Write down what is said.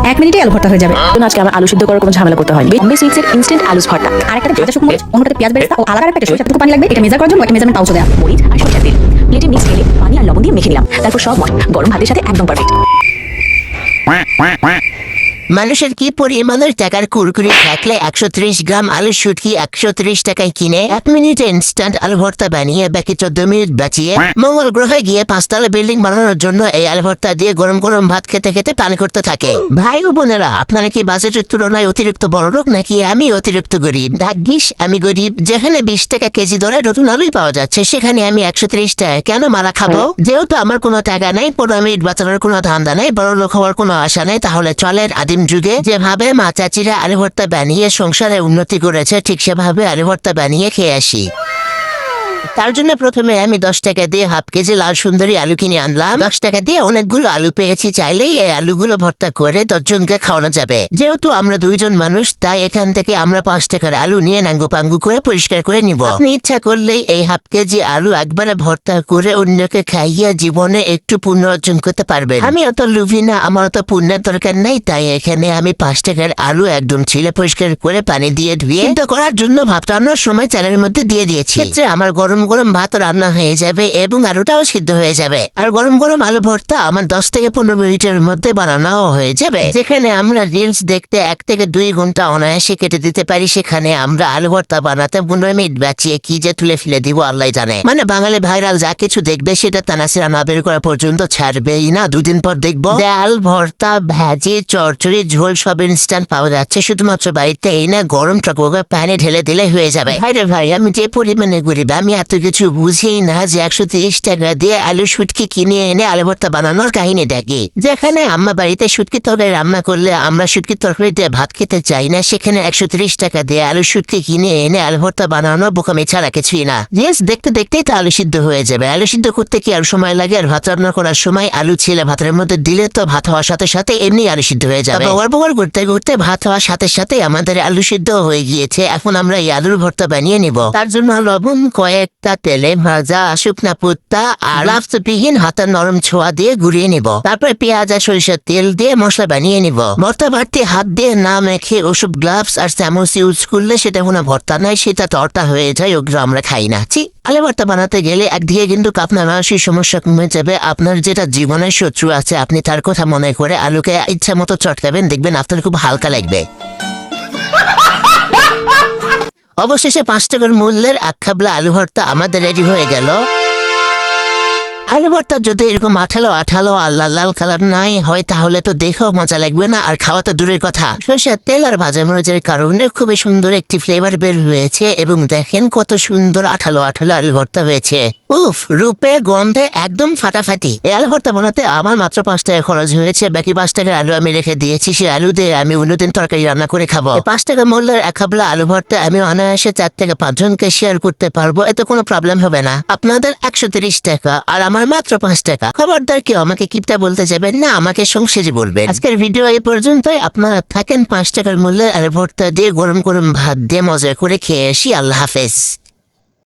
1 মিনিটে আলু ভর্তা হয়ে যাবে। তো আজকে আমার আলু সিদ্ধ করার কোনো ঝামেলা করতে হয়নি। বম্বে সুইটসের ইনস্ট্যান্ট আলু ভর্তা। আরেকটাতে ভাজা শুকনো মরিচ, অন্যটাতে পেঁয়াজ বেরেস্তা ও আলাদা একটা সরিষার টুকু পানি লাগবে। এটা মেজার করার জন্য একটা মেজারমেন্ট পাউচও দেয়া। মরিচ আর সরিষার তেল প্লেটে মিক্স করে পানি আর লবণ দিয়ে মেখে নিলাম। তারপর সব মশলা গরম ভাতের সাথে একদম পারফেক্ট। মানুষের কি পরিমাণের টাকার কুরকুরি থাকলে 130 গ্রাম আলু শুটকি 130 টাকায় কিনে 1 মিনিটে ইনস্ট্যান্ট আলু ভর্তা বানিয়ে বাকি 14 মিনিট বাঁচিয়ে মঙ্গল গ্রহে গিয়ে 5তলা বিল্ডিং বানানোর জন্য এই আলু ভর্তা দিয়ে গরম গরম ভাত খেতে খেতে পানি করতে থাকে। ভাই ও বোনেরা, আপনারা কি বাজেটের তুলনায় অতিরিক্ত বড়লোক নাকি আমি অতিরিক্ত গরিব? ভাগ্যিস আমি গরিব। যেখানে 20 টাকা কেজি দরে নতুন আলুই পাওয়া যাচ্ছে সেখানে আমি 130 টাকা কেন মারা খাবো? যেহেতু আমার কোনো টাকা নেই, 15 মিনিট বাঁচানোর কোনো ধান্দা নেই, বড়লোক হওয়ার কোনো আশা নেই, তাহলে চলের আদিম যুগে যেভাবে মা চাচিরা আলু ভর্তা বানিয়ে সংসারে উন্নতি করেছে ঠিক সেভাবে আলু ভর্তা বানিয়ে খেয়ে আসি। তার জন্য প্রথমে আমি 10 টাকা দিয়ে হাফ কেজি লাল সুন্দরী আলু কিনে আনলাম। 10 টাকা দিয়ে অনেকগুলো আলু পেয়েছি, চাইলেই এই আলুগুলো ভর্তা করে 10 জনকে খাওয়ানো যাবে। যেহেতু আমরা 2 জন মানুষ, তাই এখান থেকে আমরা 5 টাকার আলু নিয়ে নাঙ্গু পাঙ্গু করে পরিষ্কার করে নিব। আপনি ইচ্ছা করলেই এই হাফ কেজি আলু একবারে ভর্তা করে অন্যকে খাইয়ে জীবনে একটু পুণ্য অর্জন করতে পারবেন। আমি অত লুভি না, আমার অত পুণ্যের দরকার নেই, তাই এখানে আমি 5 টাকার আলু একদম ছিলে পরিষ্কার করে পানি দিয়ে ধুয়ে সিদ্ধ করার জন্য ভাত রান্নার সময় চালের মধ্যে দিয়ে দিয়েছি। আমার গরম গরম ভাত রান্না হয়ে যাবে এবং আলুটাও সিদ্ধ হয়ে যাবে। আর গরম গরম আলু ভর্তা আমার 10 থেকে 15 মিনিটের মধ্যে বানানো হয়ে যাবে। যেখানে আমরা রিলস দেখতে 1 থেকে 2 ঘন্টা অনায়াসে কেটে দিতে পারি, সেখানে আমরা আলু ভর্তা বানাতে 15 মিনিট বাঁচিয়ে কি যে তুলে ফেলে দিব আল্লাহ জানে। মানে বাঙালি ভাইরাল যা কিছু দেখবে সেটা তানাসিরা না বের করা পর্যন্ত ছাড়বেই না। 2 দিন পর দেখবো ডাল ভর্তা ভাজি চড়চড়ি ঝোল সব ইনস্ট্যান্ট পাওয়া যাচ্ছে। শুধুমাত্র বাড়িতে এই না গরম টকবকে প্যানে ঢেলে দিলে হয়ে যাবে। ভাইরে ভাই, আমি যে পরিমাণে গরিব, আমি এত কিছু বুঝি না যে 130 টাকা দিয়ে আলু শুটকি কিনে এনে আলু ভর্তা বানানোর কাহিনী দেখি। যেখানে আম্মা বাড়িতে শুটকি তরকারি রান্না করলে আমরা শুটকি তরকারি দিয়ে ভাত খেতে চাই না, সেখানে 130 টাকা দিয়ে আলু শুটকি কিনে এনে আলু ভর্তা বানানো বোকামি ছাড়া কিছুই না। জিনিস দেখতে দেখতেই তো আলু সিদ্ধ হয়ে যাবে। আলু সিদ্ধ করতে কি আর সময় লাগে? আর ভাত রান্না করার সময় আলু ছিলে ভাতের মধ্যে দিলে তো ভাত হওয়ার সাথে সাথে এমনি আলু সিদ্ধ হয়ে যাবে। বগর করতে করতে ভাত হওয়ার সাথে সাথে আমাদের আলু সিদ্ধ হয়ে গিয়েছে। এখন আমরা এই আলুর ভর্তা বানিয়ে নিব। তার জন্য লবণ কয়েকটা তেলে ভাজা শুকনা পুত্তা আর লাফবিহীন হাতের নরম ছোঁয়া দিয়ে ঘুরিয়ে নিব। তারপর পেঁয়াজ আর সরিষার তেল দিয়ে মশলা বানিয়ে নিব। ভর্তা বাড়তি হাত দিয়ে না মেখে ওসব গ্লাভস আর চামচ ইউজ করলে সেটা কোনো ভর্তা নাই, সেটা তরটা হয়ে যায়, ওগুলো আমরা খাই না। আলু ভর্তা বানাতে গেলে একদিকে কিন্তু আপনার মানসিক সমস্যা কমে যাবে। আপনার যেটা জীবনের শত্রু আছে আপনি তার কথা মনে করে আলুকে ইচ্ছা মতো চটকাবেন, দেখবেন আপনার খুব হালকা লাগবে। অবশেষে 5 টাকার মূল্যের 1 খাবলা আলু ভর্তা আমাদের রেডি হয়ে গেল। আলু ভর্তা যদি এরকম আঠালো আঠালো আর লাল লাল কালার নাই হয় তাহলে তো দেখেও মজা লাগবে না, আর খাওয়া তো দূরের কথা। সরষের তেল আর ভাজা মরিচের কারণে খুবই সুন্দর একটি ফ্লেভার বের হয়েছে এবং দেখেন কত সুন্দর আঠালো আঠালো আলু ভর্তা হয়েছে। উফ, রূপে গন্ধে একদম ফাটাফাটি। এই আলু ভর্তা বানাতে আমার মাত্র 5 টাকা খরচ হয়েছে। বাকি 5 টাকার আলু আমি রেখে দিয়েছি, সেই আলু দিয়ে আমি অন্যদিন তরকারি রান্না করে খাবো। 5 টাকা মূল্যের 1 খাবলা আলু ভর্তা আমি অনায়াসে 4 থেকে 5 জনকে শেয়ার করতে পারবো, এতে কোনো প্রবলেম হবে না। আপনাদের 130 টাকা আর আমার মাত্র 5 টাকা। খবরদার কেউ আমাকে কিপটা বলতে যাবেন না, আমাকে সংসেজি বলবেন। আজকের ভিডিও এই পর্যন্তই। আপনারা থাকেন 5 টাকার মূল্যের আলু ভর্তা দিয়ে গরম গরম ভাত দিয়ে মজা করে খেয়ে আসি। আল্লাহ হাফেজ।